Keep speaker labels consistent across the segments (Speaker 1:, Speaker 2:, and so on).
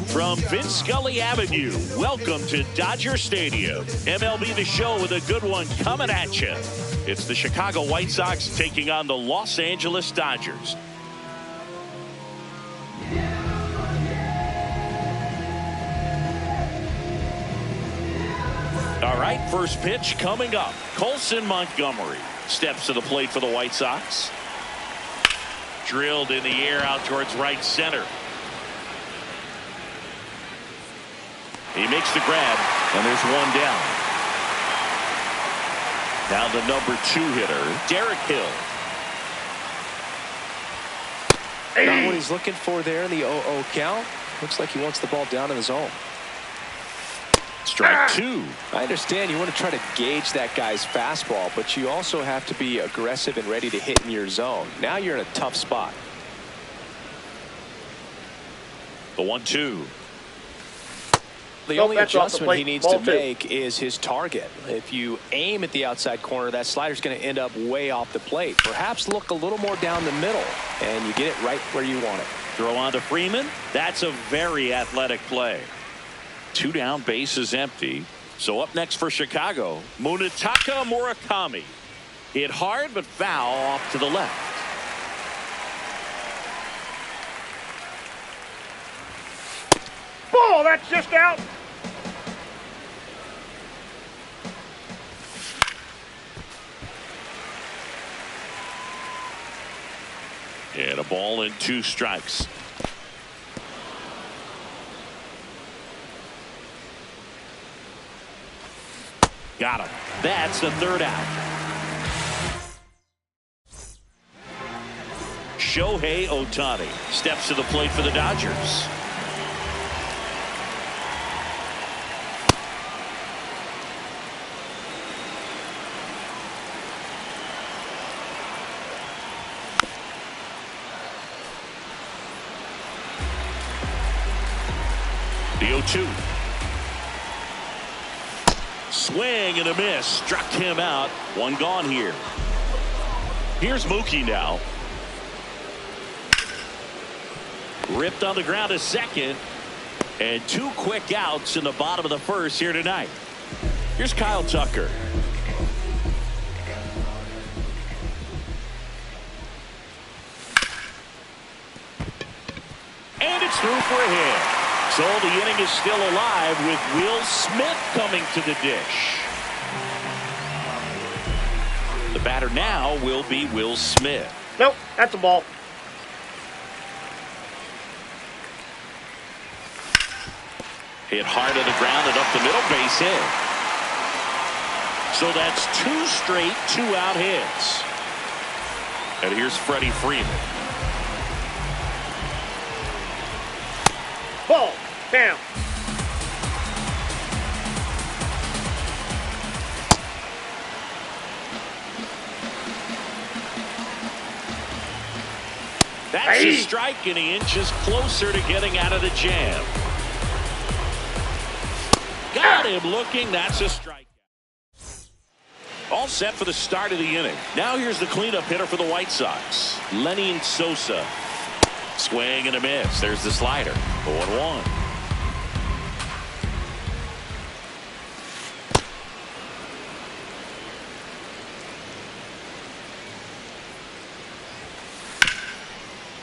Speaker 1: From Vince Scully Avenue, welcome to Dodger Stadium. MLB The Show with a good one coming at you. It's the Chicago White Sox taking on the Los Angeles Dodgers. All right, first pitch coming up. Colson Montgomery steps to the plate for the White Sox. Drilled in the air out towards right center. He makes the grab, and there's one down. Now the number 2 hitter, Derek Hill.
Speaker 2: Not what he's looking for there in the 0-0 count. Looks like he wants the ball down in the zone.
Speaker 1: Strike 2.
Speaker 2: I understand you want to try to gauge that guy's fastball, but you also have to be aggressive and ready to hit in your zone. Now you're in a tough spot.
Speaker 1: The 1-2.
Speaker 2: The only adjustment he needs to make is his target. If you aim at the outside corner, that slider's going to end up way off the plate. Perhaps look a little more down the middle, and you get it right where you want it.
Speaker 1: Throw on to Freeman. That's a very athletic play. 2 down, base is empty. So up next for Chicago, Munetaka Murakami. Hit hard but foul off to the left.
Speaker 3: Ball, that's just out.
Speaker 1: And a ball and 2 strikes. Got him. That's the 3rd out. Shohei Ohtani steps to the plate for the Dodgers. The 0-2. Swing and a miss. Struck him out. 1 gone here. Here's Mookie now. Ripped on the ground to second. And 2 quick outs in the bottom of the 1st here tonight. Here's Kyle Tucker. And it's through for a hit. So the inning is still alive with Will Smith coming to the dish. The batter now will be Will Smith.
Speaker 3: Nope, that's a ball.
Speaker 1: Hit hard to the ground and up the middle, base hit. So that's 2 straight 2-out hits. And here's Freddie Freeman.
Speaker 3: Ball down.
Speaker 1: That's a strike, and he inches closer to getting out of the jam. Got him looking. That's a strike. All set for the start of the inning. Now here's the cleanup hitter for the White Sox, Lenny Sosa. Swing and a miss. There's the slider. 0-1.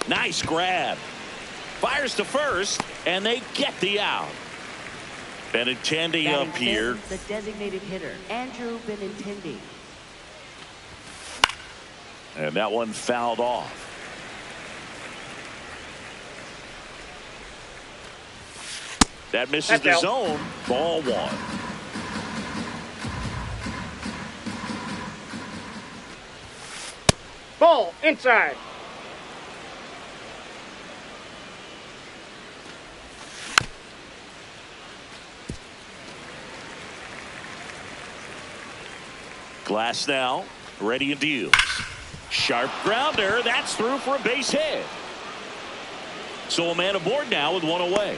Speaker 1: Nice grab. Fires to first, and they get the out. Benintendi up here.
Speaker 4: The designated hitter, Andrew Benintendi.
Speaker 1: And that one fouled off. That misses the zone. Ball 1.
Speaker 3: Ball inside.
Speaker 1: Glass now, ready and deals. Sharp grounder. That's through for a base hit. So a man aboard now with 1 away.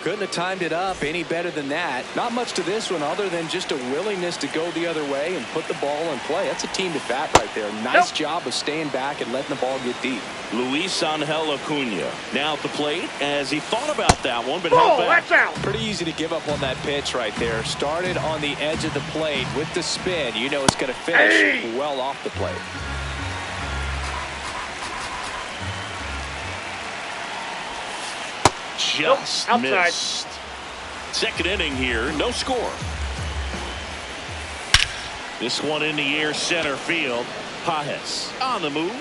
Speaker 2: Couldn't have timed it up any better than that. Not much to this one other than just a willingness to go the other way and put the ball in play. That's a team at bat right there. Nice job of staying back and letting the ball get deep.
Speaker 1: Luis Angel Acuna now at the plate as he thought about that one, but held back.
Speaker 3: That's out.
Speaker 2: Pretty easy to give up on that pitch right there. Started on the edge of the plate with the spin. You know it's going to finish well off the plate.
Speaker 1: Just missed. Second inning here, no score. This one in the air, center field. Pages on the move.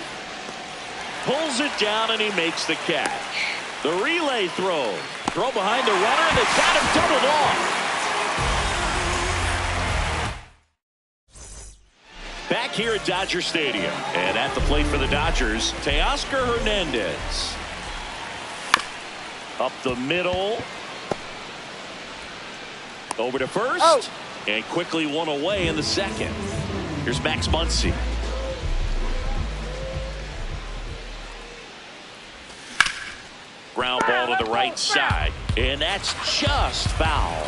Speaker 1: Pulls it down and he makes the catch. The relay throw. Throw behind the runner and they've got him doubled off. Back here at Dodger Stadium. And at the plate for the Dodgers, Teoscar Hernandez. Up the middle. Over to first. And quickly one away in the second. Here's Max Muncy. Ground ball to the right side. And that's just foul.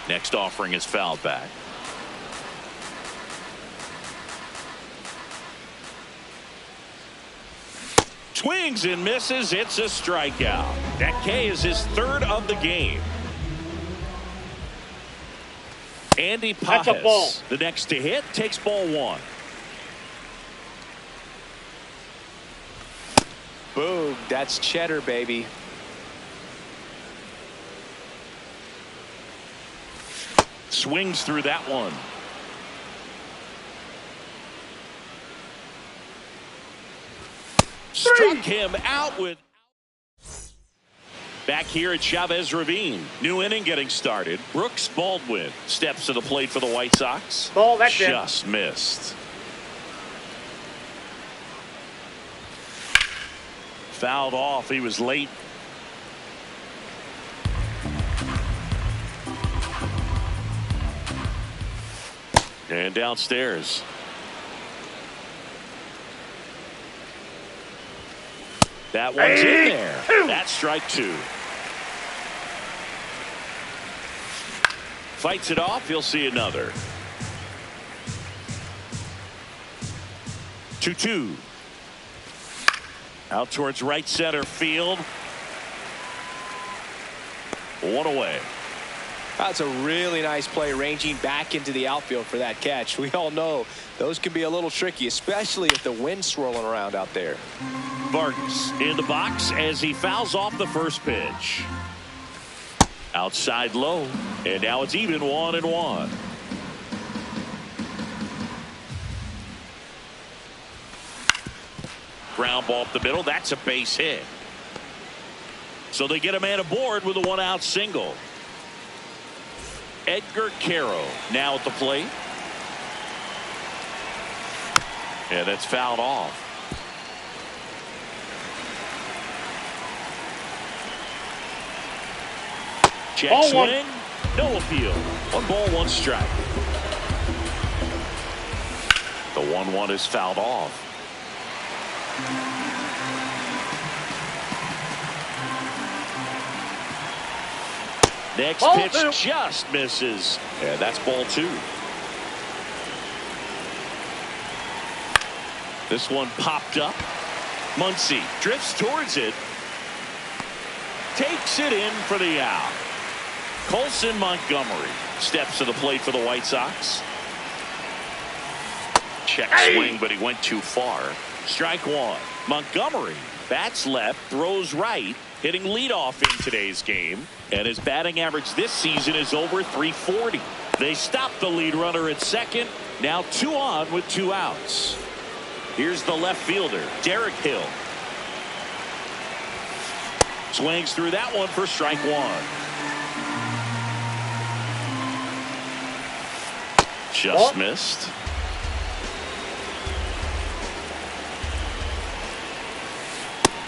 Speaker 1: Next offering is fouled back. Swings and misses. It's a strikeout. That K is his third of the game. Andy Pages, the next to hit, takes ball one.
Speaker 2: Boom. That's cheddar, baby.
Speaker 1: Swings through that one. Struck him out with. Back here at Chavez Ravine. New inning getting started. Brooks Baldwin steps to the plate for the White Sox.
Speaker 3: Ball, that's
Speaker 1: just missed. Fouled off. He was late. And downstairs. That one's in there. That's strike two. Fights it off. You'll see another. 2-2. Out towards right center field. One away.
Speaker 2: That's a really nice play, ranging back into the outfield for that catch. We all know those can be a little tricky, especially if the wind's swirling around out there.
Speaker 1: Vargas in the box as he fouls off the first pitch. Outside low, and now it's even 1-1. Ground ball up the middle. That's a base hit. So they get a man aboard with a one-out single. Edgar Caro now at the plate. And that's fouled off. Check
Speaker 3: ball
Speaker 1: swing.
Speaker 3: One.
Speaker 1: No appeal. 1 ball, 1 strike. The 1-1 is fouled off. Next
Speaker 3: ball
Speaker 1: pitch
Speaker 3: 2.
Speaker 1: just misses. And that's ball 2. This one popped up. Muncy drifts towards it. Takes it in for the out. Colson Montgomery steps to the plate for the White Sox. Check swing, but he went too far. Strike one. Montgomery bats left, throws right, hitting leadoff in today's game. And his batting average this season is over .340. They stop the lead runner at second. Now 2 on with 2 outs. Here's the left fielder, Derek Hill. Swings through that one for strike one. Just missed.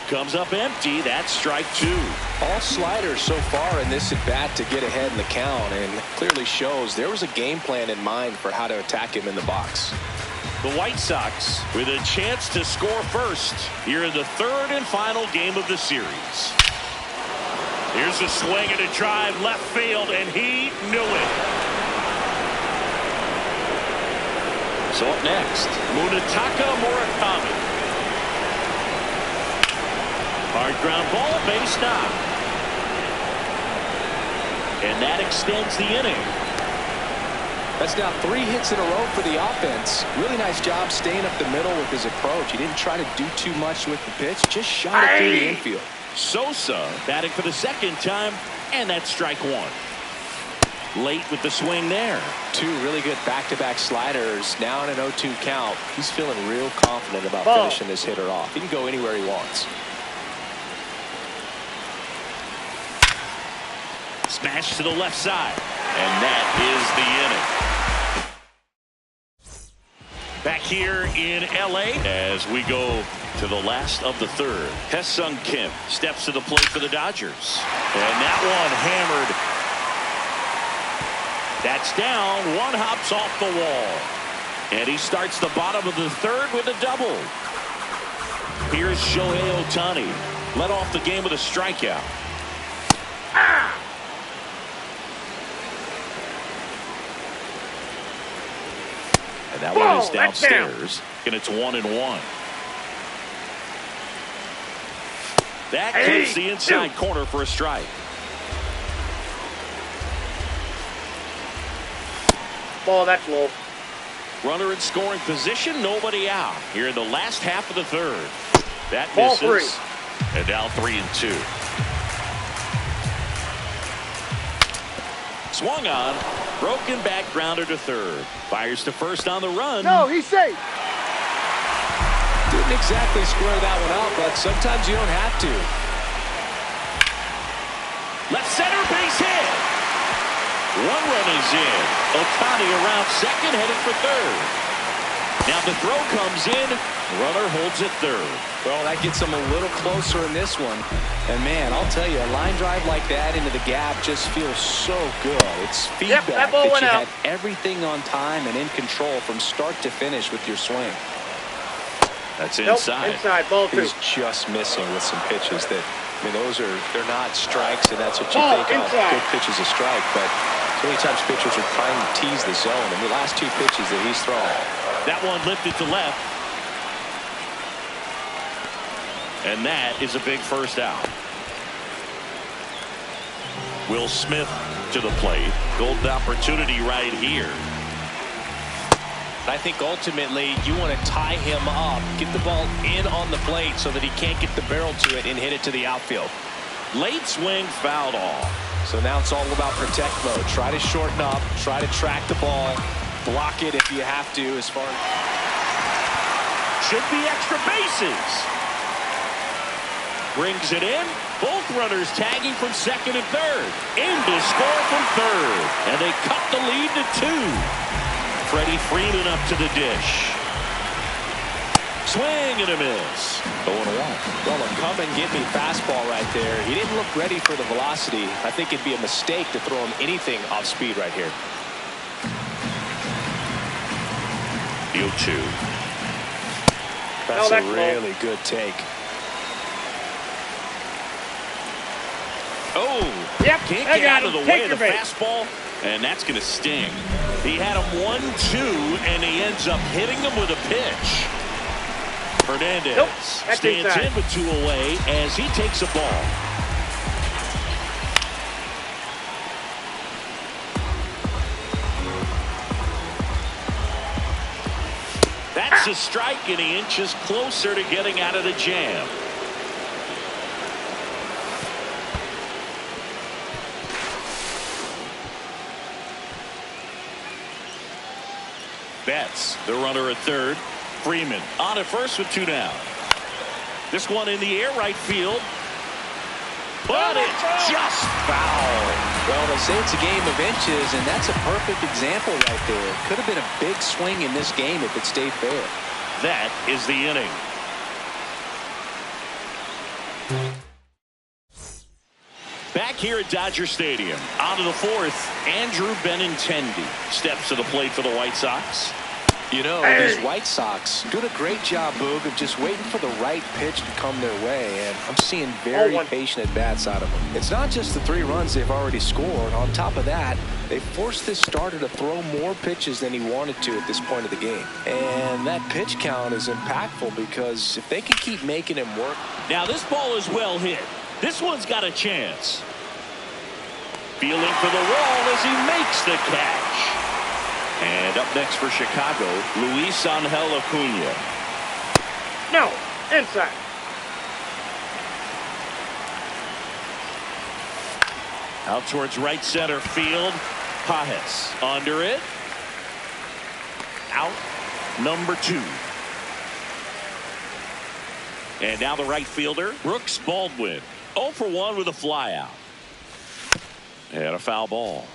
Speaker 1: Comes up empty. That's strike 2.
Speaker 2: All sliders so far in this at bat to get ahead in the count, and clearly shows there was a game plan in mind for how to attack him in the box.
Speaker 1: The White Sox with a chance to score first here in the third and final game of the series. Here's a swing and a drive left field, and he knew it. So up next, Munetaka Murakami. Hard ground ball, base knock. And that extends the inning.
Speaker 2: That's now 3 hits in a row for the offense. Really nice job staying up the middle with his approach. He didn't try to do too much with the pitch, just shot it through the infield.
Speaker 1: Sosa batting for the second time, and that's strike 1. Late with the swing there.
Speaker 2: 2 really good back-to-back sliders. Now in an 0-2 count. He's feeling real confident about finishing this hitter off. He can go anywhere he wants.
Speaker 1: Smash to the left side, and that is the inning. Back here in L.A. as we go to the last of the third. Hesung Kim steps to the plate for the Dodgers. And that one hammered. That's down. One hops off the wall. And he starts the bottom of the third with a double. Here's Shohei Ohtani. Led off the game with a strikeout. And that one is downstairs. And it's 1-1. That clips the inside corner for a strike.
Speaker 3: Ball, that's low.
Speaker 1: Runner in scoring position, nobody out. Here in the last half of the third. That
Speaker 3: Ball
Speaker 1: misses.
Speaker 3: 3.
Speaker 1: And now 3-2. Swung on. Broken back grounder to third. Fires to first on the run.
Speaker 3: No, he's safe.
Speaker 2: Didn't exactly square that one out, but sometimes you don't have to.
Speaker 1: Left center base hit. 1 run is in. Ohtani around second, headed for third. Now the throw comes in. Runner holds it third.
Speaker 2: Well, that gets him a little closer in this one. And man, I'll tell you, a line drive like that into the gap just feels so good. It's feedback
Speaker 3: that ball went
Speaker 2: you
Speaker 3: out.
Speaker 2: had everything on time and in control from start to finish with your swing.
Speaker 1: That's inside.
Speaker 3: Inside, ball 2.
Speaker 2: He's just missing with some pitches that, I mean, they're not strikes, and that's what you
Speaker 3: Ball
Speaker 2: think
Speaker 3: inside.
Speaker 2: of. Good pitch is a strike, but so many times pitchers are trying to tease the zone. And the last 2 pitches that he's thrown.
Speaker 1: That one lifted to left. And that is a big first out. Will Smith to the plate. Golden opportunity right here.
Speaker 5: I think ultimately you want to tie him up, get the ball in on the plate so that he can't get the barrel to it and hit it to the outfield.
Speaker 1: Late swing fouled off.
Speaker 2: So now it's all about protect mode. Try to shorten up, try to track the ball, block it if you have to. As far as
Speaker 1: should be extra bases. Brings it in. Both runners tagging from second and third. In to score from third. And they cut the lead to 2. Freddie Freeman up to the dish. Swing and a miss. 0-1.
Speaker 2: well, a come and get me fastball right there. He didn't look ready for the velocity. I think it'd be a mistake to throw him anything off speed right here.
Speaker 1: 0-2.
Speaker 2: That's a really good take.
Speaker 1: Oh,
Speaker 3: Yep,
Speaker 1: can't
Speaker 3: I
Speaker 1: get
Speaker 3: got
Speaker 1: out of
Speaker 3: him.
Speaker 1: the
Speaker 3: Take
Speaker 1: way of the
Speaker 3: your bait.
Speaker 1: fastball, and that's going to sting. He had him 1-2, and he ends up hitting him with a pitch. Hernandez
Speaker 3: Nope, that's
Speaker 1: stands
Speaker 3: inside.
Speaker 1: in with 2 away as he takes a ball. That's a strike, and he inches closer to getting out of the jam. Betts, the runner at third. Freeman on at first with 2 down. This one in the air, right field. But it's just foul.
Speaker 2: Well, they say it's a game of inches, and that's a perfect example right there. Could have been a big swing in this game if it stayed fair.
Speaker 1: That is the inning. Back here at Dodger Stadium, out of the fourth, Andrew Benintendi steps to the plate for the White Sox.
Speaker 2: You know, these White Sox doing a great job, Boog, of just waiting for the right pitch to come their way, and I'm seeing very patient at-bats out of them. It's not just the 3 runs they've already scored. On top of that, they forced this starter to throw more pitches than he wanted to at this point of the game. And that pitch count is impactful because if they can keep making him work.
Speaker 1: Now this ball is well hit. This one's got a chance. Feeling for the wall as he makes the catch. And up next for Chicago, Luis Angel Acuna.
Speaker 3: No, inside.
Speaker 1: Out towards right center field. Pajes under it. Out number 2. And now the right fielder, Brooks Baldwin. 0 for 1 with a fly out. And a foul ball.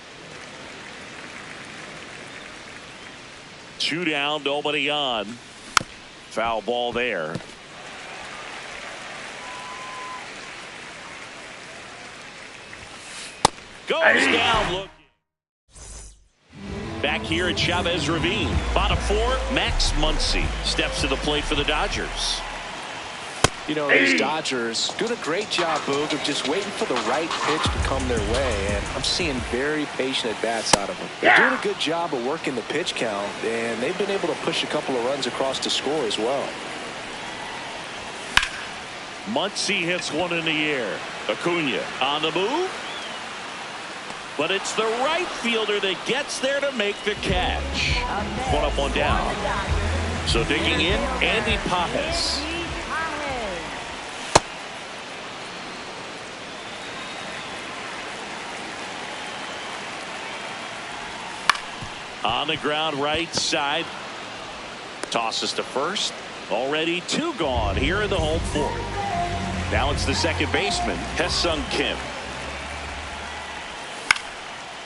Speaker 1: 2 down, nobody on. Foul ball there. Goes down looking. Back here at Chavez Ravine. Bottom 4, Max Muncy steps to the plate for the Dodgers.
Speaker 2: You know, these Dodgers doing a great job, Boog, of just waiting for the right pitch to come their way, and I'm seeing very patient at-bats out of them. They're doing a good job of working the pitch count, and they've been able to push a couple of runs across to score as well.
Speaker 1: Muncy hits one in the air. Acuna on the move. But it's the right fielder that gets there to make the catch. 1 up, 1 down. So digging in, Andy Pajes. On the ground right side. Tosses to first. Already 2 gone here in the home 4th. Now it's the second baseman, Hesung Kim.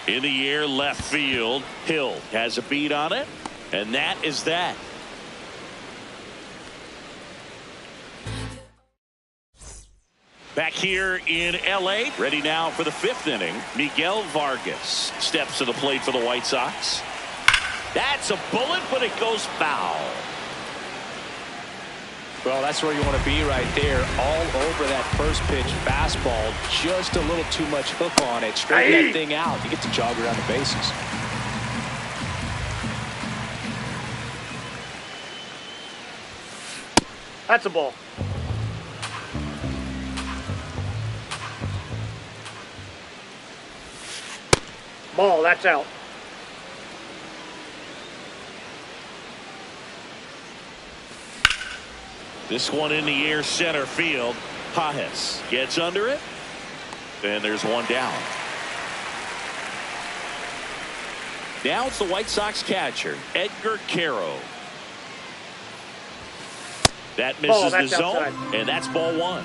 Speaker 1: In the air left field. Hill has a beat on it. And that is that. Back here in L.A. Ready now for the 5th inning. Miguel Vargas steps to the plate for the White Sox. That's a bullet, but it goes foul.
Speaker 2: Well, that's where you want to be right there. All over that first pitch fastball. Just a little too much hook on it. Straighten that thing out. You get to jog around the bases.
Speaker 3: That's a ball. Ball, that's out.
Speaker 1: This one in the air center field. Pajes gets under it. And there's 1 down. Now it's the White Sox catcher, Edgar Caro. That misses the zone, outside. And that's ball 1.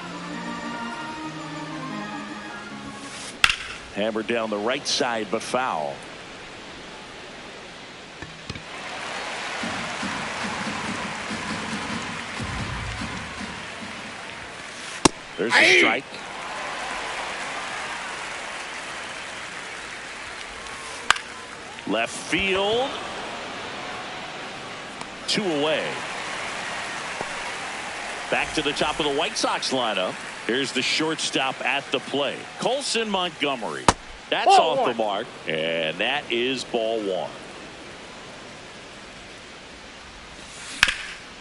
Speaker 1: Hammered down the right side, but foul. There's a strike. Left field. 2 away. Back to the top of the White Sox lineup. Here's the shortstop at the plate. Colson Montgomery. That's
Speaker 3: ball
Speaker 1: off
Speaker 3: 1.
Speaker 1: the mark. And that is ball 1.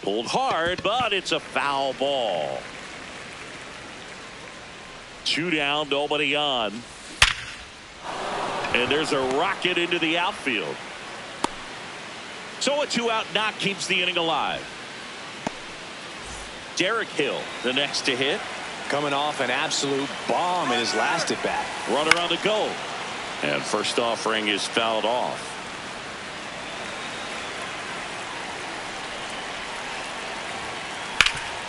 Speaker 1: Pulled hard, but it's a foul ball. 2 down, nobody on. And there's a rocket into the outfield. So a 2-out knock keeps the inning alive. Derek Hill, the next to hit.
Speaker 2: Coming off an absolute bomb in his last at bat.
Speaker 1: Runner on the go. And first offering is fouled off.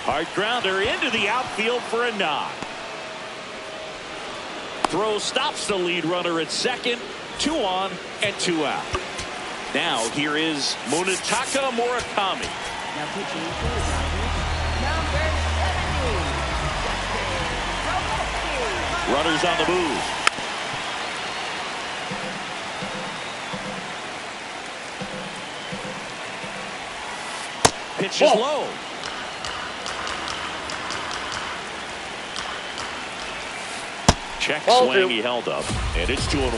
Speaker 1: Hard grounder into the outfield for a knock. Throw stops the lead runner at second. 2 on and 2 out. Now here is Munetaka Murakami.
Speaker 4: Now pitching for the Dodgers, number 70,
Speaker 1: Runners on the move. Pitch is low. Check swing, he held up, and it's 2-1.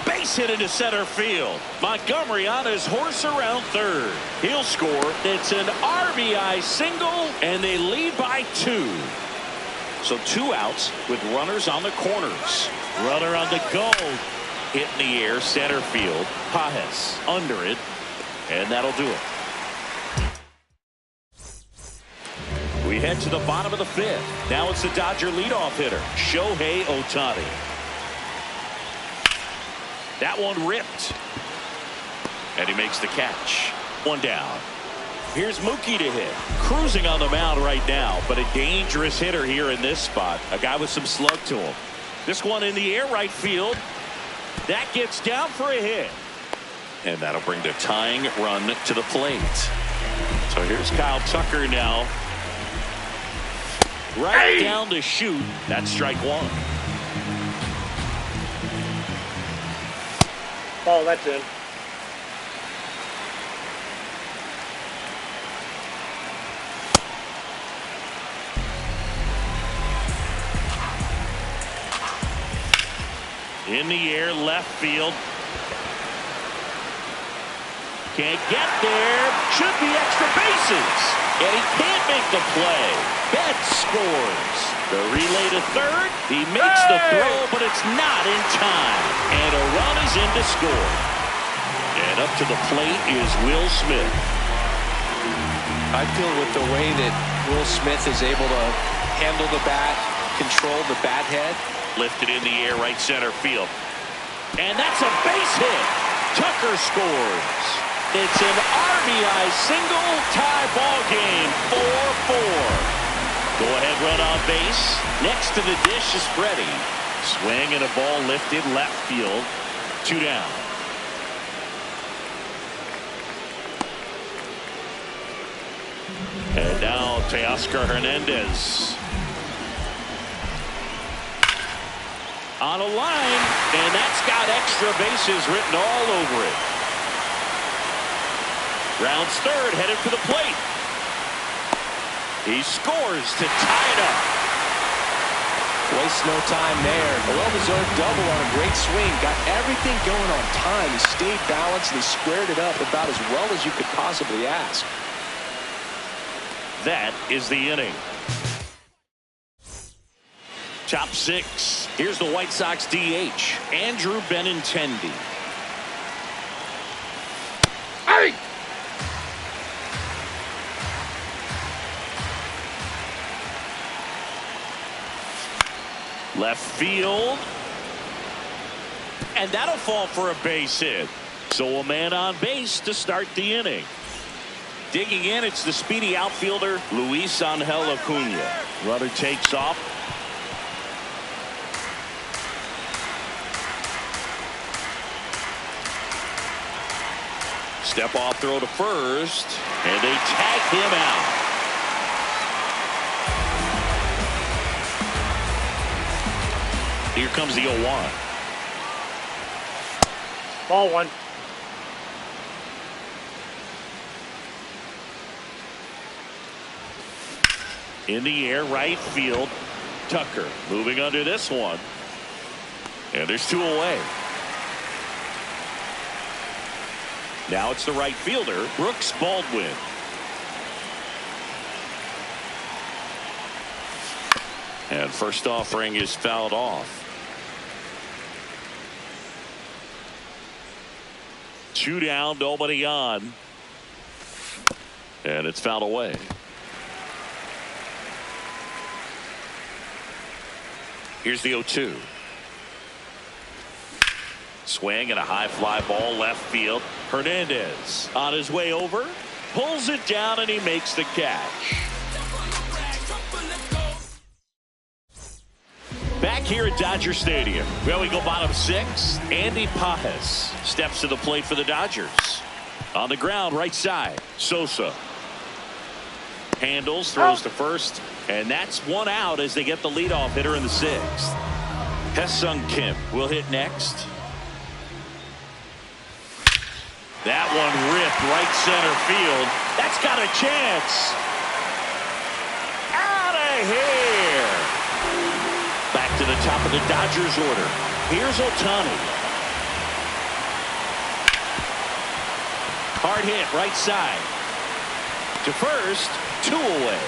Speaker 1: Base hit into center field. Montgomery on his horse around third. He'll score. It's an RBI single, and they lead by 2. So 2 outs with runners on the corners. Runner on the go. Hit in the air, center field. Pajes under it, and that'll do it. We head to the bottom of the 5th. Now it's the Dodger leadoff hitter, Shohei Ohtani. That one ripped. And he makes the catch. 1 down. Here's Mookie to hit. Cruising on the mound right now, but a dangerous hitter here in this spot. A guy with some slug to him. This one in the air, right field. That gets down for a hit. And that'll bring the tying run to the plate. So here's Kyle Tucker now. Right down to shoot. That's strike 1.
Speaker 3: Oh, that's in.
Speaker 1: In the air, left field. Can't get there. Should be extra bases. And he can't make the play. Betts scores. The relay to third. He makes the throw, but it's not in time. And a run is in to score. And up to the plate is Will Smith.
Speaker 2: I feel with the way that Will Smith is able to handle the bat, control the bat head.
Speaker 1: Lifted in the air, right center field. And that's a base hit. Tucker scores. It's an RBI single, tie ball game, 4-4. Go ahead run on base. Next to the dish is Freddie. Swing and a ball lifted left field. 2 down. And now Teoscar Hernandez. On a line, and that's got extra bases written all over it. Rounds third, headed for the plate. He scores to tie it up.
Speaker 2: Waste no time there. A well-deserved double on a great swing. Got everything going on time. He stayed balanced and he squared it up about as well as you could possibly ask.
Speaker 1: That is the inning. Top 6. Here's the White Sox DH, Andrew Benintendi.
Speaker 3: Hey!
Speaker 1: Left field. And that'll fall for a base hit. So a man on base to start the inning. Digging in, it's the speedy outfielder, Luis Angel Acuna. Runner takes off. Step off throw to first, and they tag him out. Here comes the 0-1.
Speaker 3: Ball 1.
Speaker 1: In the air, right field. Tucker moving under this one. And there's 2 away. Now it's the right fielder, Brooks Baldwin. And first offering is fouled off. 2 down, nobody on. And it's fouled away. Here's the 0-2. Swing and a high fly ball left field. Hernandez on his way over, pulls it down, and he makes the catch. Back here at Dodger Stadium, well, we go bottom 6. Andy Pajes steps to the plate for the Dodgers. On the ground, right side, Sosa handles, throws to first, and that's 1 out as they get the leadoff hitter in the 6th. Hesung Kim will hit next. That one ripped right center field. That's got a chance. Out of here. Back to the top of the Dodgers order. Here's Ohtani. Hard hit right side. To first, 2 away.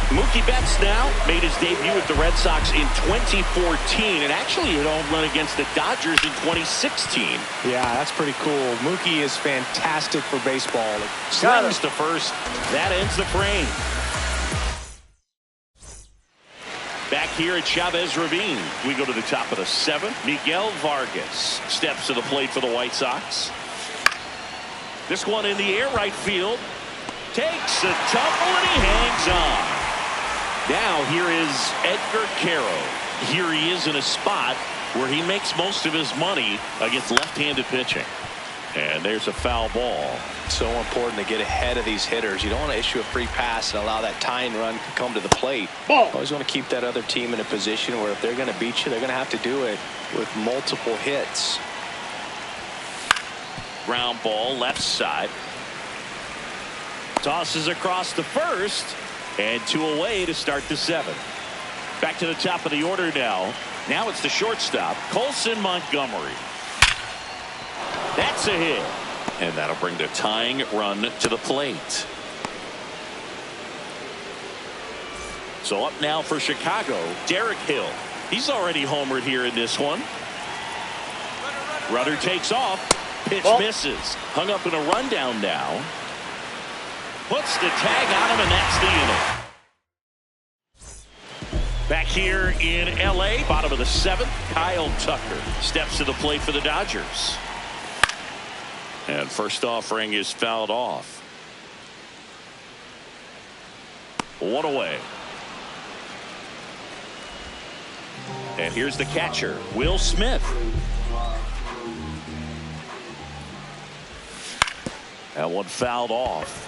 Speaker 1: Mookie Betts now made his debut with the Red Sox in 2014 and actually hit a home run against the Dodgers in 2016.
Speaker 2: Yeah, that's pretty cool. Mookie is fantastic for baseball.
Speaker 1: Slings to first. That ends the frame. Back here at Chavez Ravine, we go to the top of the 7th. Miguel Vargas steps to the plate for the White Sox. This one in the air right field. Takes a tumble and he hangs on. Now here is Edgar Caro. Here he is in a spot where he makes most of his money against left-handed pitching. And there's a foul ball.
Speaker 2: So important to get ahead of these hitters. You don't want to issue a free pass and allow that tying run to come to the plate.
Speaker 3: Ball.
Speaker 2: Always want to keep that other team in a position where if they're going to beat you, they're going to have to do it with multiple hits.
Speaker 1: Ground ball left side. Tosses across to first. And 2 away to start the 7th. Back to the top of the order now. Now it's the shortstop, Colson Montgomery. That's a hit. And that'll bring the tying run to the plate. So up now for Chicago, Derek Hill. He's already homered here in this one. Rudder takes off. Pitch misses. Hung up in a rundown now. Puts the tag on him, and that's the inning. Back here in L.A., bottom of the 7th, Kyle Tucker steps to the plate for the Dodgers. And first offering is fouled off. 1 away. And here's the catcher, Will Smith. That one fouled off.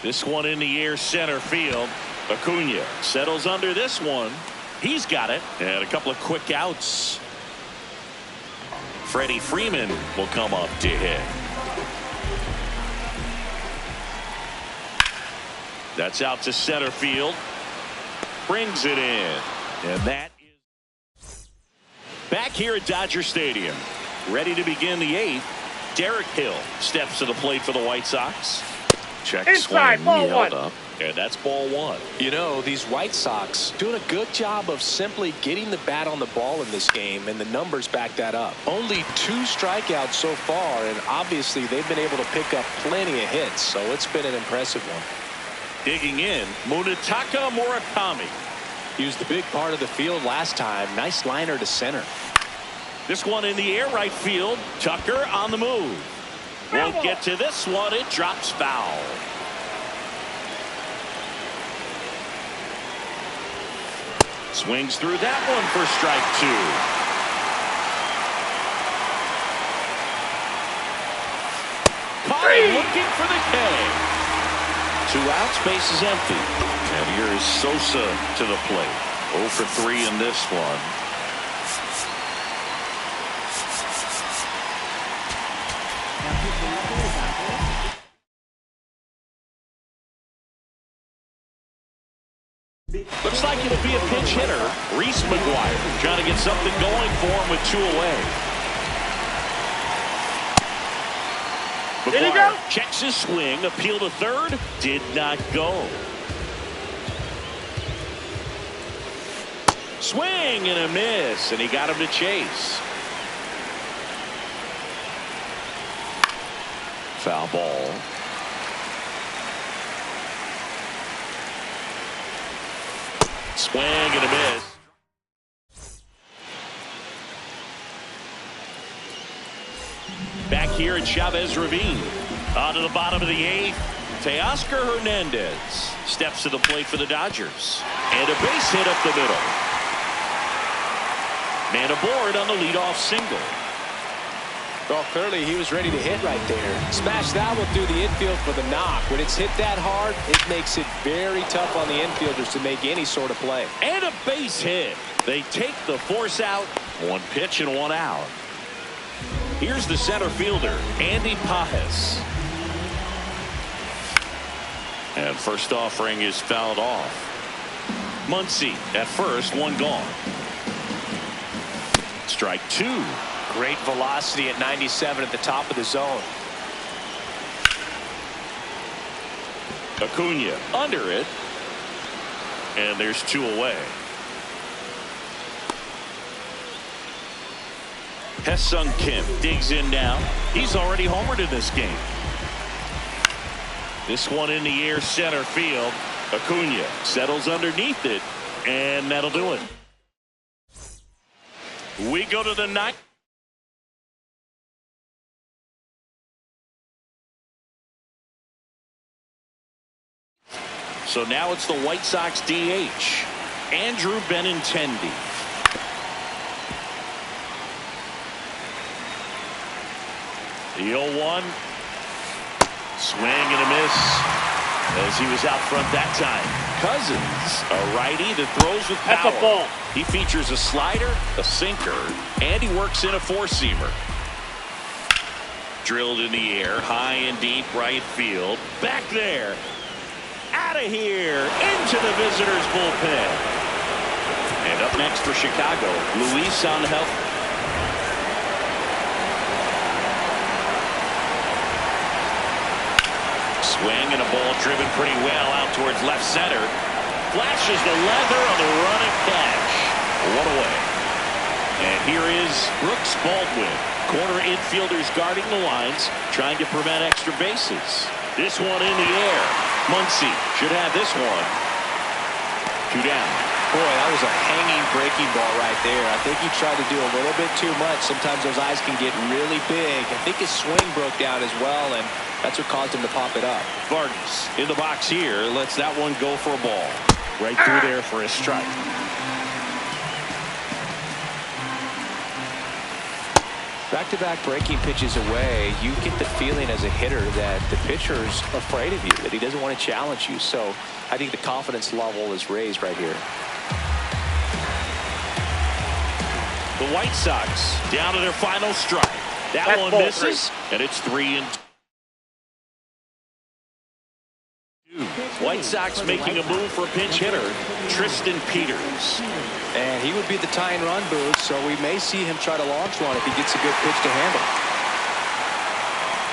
Speaker 1: This one in the air center field. Acuna settles under this one. He's got it. And a couple of quick outs. Freddie Freeman will come up to hit. That's out to center field. Brings it in. And that is back here at Dodger Stadium. Ready to begin the 8th. Derek Hill steps to the plate for the White Sox. Check
Speaker 3: inside,
Speaker 1: swing,
Speaker 3: ball
Speaker 1: held
Speaker 3: 1.
Speaker 1: up, and that's ball 1.
Speaker 2: You know, these White Sox doing a good job of simply getting the bat on the ball in this game, and the numbers back that up. Only 2 strikeouts so far, and obviously they've been able to pick up plenty of hits, so it's been an impressive one.
Speaker 1: Digging in, Munetaka Murakami.
Speaker 2: He was the big part of the field last time. Nice liner to center.
Speaker 1: This one in the air right field. Tucker on the move. Won't get to this one. It drops foul. Swings through that one for strike 2. Caught him looking for the K. 2 outs, base is empty. And here is Sosa to the plate. 0 for 3 in this one. Looks like it'll be a pinch hitter. Reese McGuire trying to get something going for him with 2 away.
Speaker 3: Did he go?
Speaker 1: Checks his swing. Appeal to third. Did not go. Swing and a miss. And he got him to chase. Foul ball. Swing and a miss. Back here at Chavez Ravine. On to the bottom of the 8th. Teoscar Hernandez steps to the plate for the Dodgers. And a base hit up the middle. Man aboard on the leadoff single.
Speaker 2: Well, clearly he was ready to hit right there. Smash that one through the infield for the knock. When it's hit that hard, it makes it very tough on the infielders to make any sort of play.
Speaker 1: And a base hit. They take the force out. One pitch and one out. Here's the center fielder, Andy Pajes. And first offering is fouled off. Muncy at first, one gone. Strike two.
Speaker 2: Great velocity at 97 at the top of the zone.
Speaker 1: Acuna under it. And there's two away. Ha-Seong Kim digs in now. He's already homered in this game. This one in the air center field. Acuna settles underneath it, and that'll do it. We go to the ninth. So now it's the White Sox DH, Andrew Benintendi. The 0-1. Swing and a miss as he was out front that time. Cousins, a righty that throws with power.
Speaker 3: That's a ball.
Speaker 1: He features a slider, a sinker, and he works in a four-seamer. Drilled in the air, high and deep right field. Back there. Out of here. Into the visitors' bullpen. And up next for Chicago, Luis Angel. Swing and a ball driven pretty well out towards left center. Flashes the leather on the running catch. One away. And here is Brooks Baldwin. Corner infielders guarding the lines, trying to prevent extra bases. This one in the air. Muncy should have this one. Two down.
Speaker 2: Boy, that was a hanging breaking ball right there. I think he tried to do a little bit too much. Sometimes those eyes can get really big. I think his swing broke down as well, and that's what caused him to pop it up.
Speaker 1: Vargas in the box here. Lets that one go for a ball. Right through there for a strike.
Speaker 2: Back-to-back breaking pitches away, you get the feeling as a hitter that the pitcher's afraid of you, that he doesn't want to challenge you. So I think the confidence level is raised right here.
Speaker 1: The White Sox down to their final strike. That one misses, and it's 3-2. White Sox making a move for a pinch hitter, Tristan Peters.
Speaker 2: And he would be the tying run booth, so we may see him try to launch one if he gets a good pitch to handle.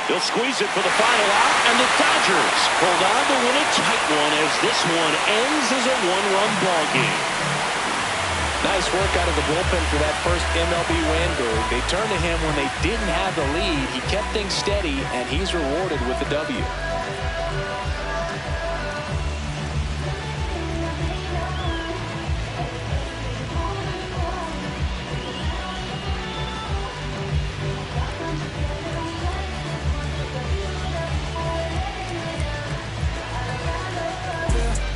Speaker 1: He'll squeeze it for the final out, and the Dodgers hold on to win a tight one as this one ends as a one-run ball game.
Speaker 2: Nice work out of the bullpen for that first MLB win, Boog. They turned to him when they didn't have the lead. He kept things steady, and he's rewarded with the W.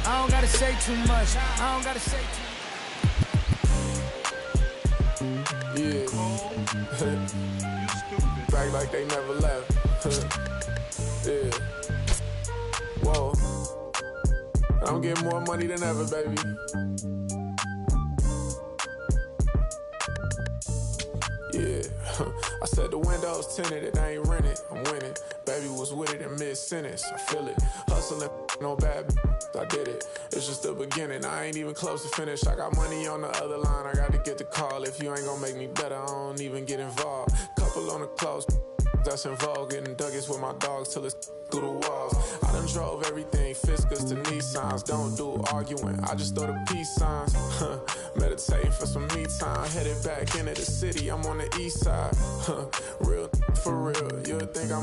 Speaker 6: I don't gotta say too much. I don't gotta say too much.
Speaker 7: Yeah. Back like they never left. Yeah. Whoa. I'm getting more money than ever, baby. Yeah. I said the windows tinted and I ain't rented. I'm winning. Baby was with it in mid-sentence. I feel it. Hustling, no bad. I did it. It's just the beginning. I ain't even close to finish. I got money on the other line. I got to get the call. If you ain't gonna make me better, I don't even get involved. Couple on the close. That's involved. Getting Douglas with my dogs till it's through the walls. I done drove everything, Fiscus to Nissans. Don't do arguing, I just throw the peace signs. Meditating for some me time. Headed back into the city, I'm on the east side. Real for real, you'll think I'm